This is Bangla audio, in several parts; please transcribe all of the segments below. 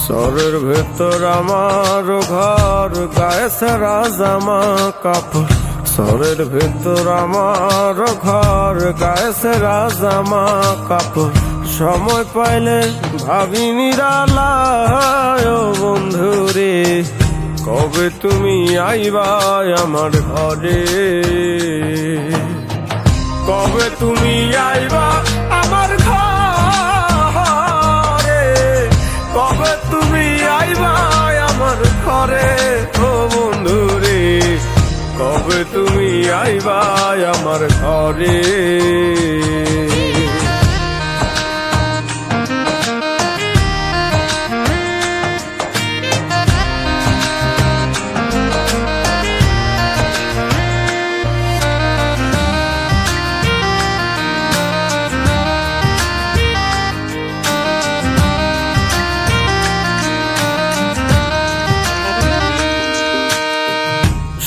শহরের ভেতর আমার ঘর, গায়ে সারা জামা কাপড়। শহরের ভেতর আমার ঘর, গায়ে সারা জামা কাপড়। সময় পাইলে ভাবি নিরালায় ও বন্ধুরে, কবে তুমি আইবা আমার ঘরে, কবে তুমি আইবা আমার ঘরে, কবে তুমি আইবা আমার ঘরে ও বন্ধুরে, কবে তুমি আইবা আমার ঘরে।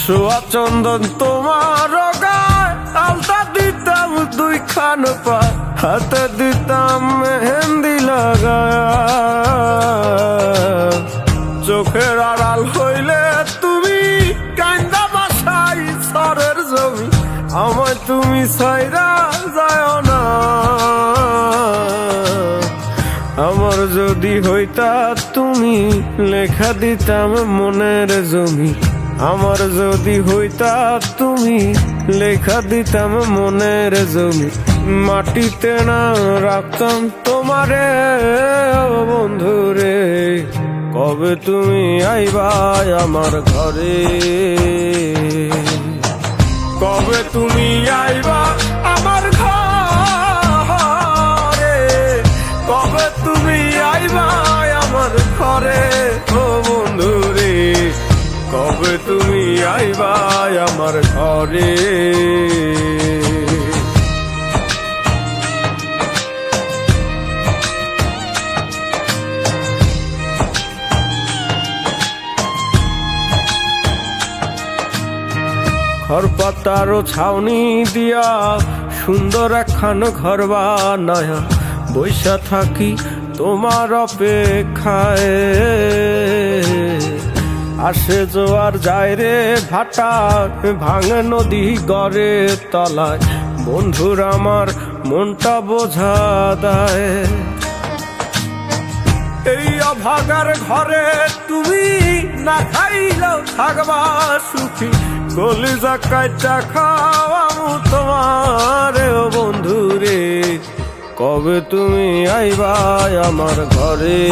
সোয়া চন্দন তোমার গায়, আলতা দিতাম দুই খান পায়, হাতে দিতাম মেহেন্দি লাগায়। চোখের আড়াল হইলে তুমি কান্দা বাসাই সরের জমি, আমায় তুমি সাইরা যায় না। আমার যদি হইতা তুমি লেখা দিতাম মনের জমি, আমার যদি হইতা তুমি লেখা দিতাম মনের জমি। মাটিতে না রাখতাম তোমারে ও বন্ধুরে, কবে তুমি আইবা আমার ঘরে, কবে তুমি আইবা আমার ঘরে, কবে তুমি আইবা আমার ঘরে ও বন্ধুরে, কবে তুমি আইবা আমার ঘরে। খড়পাতার ছাউনি দিয়া সুন্দর একখান ঘর বানায়া, বৈশা থাকি তোমার অপেক্ষায়। আসে জোয়ার যায় রে ভাটা, ভাঙে নদী গড়ে তলায়, বন্ধুর আমার মনটা বোঝা দেয়। এই অভাগার ঘরে তুমি না খাইলেও থাকবা সুখী, কলিজা কাইটা খাওয়ামু তোমারে ও বন্ধুরে, কবে তুমি আইবা আমার ঘরে।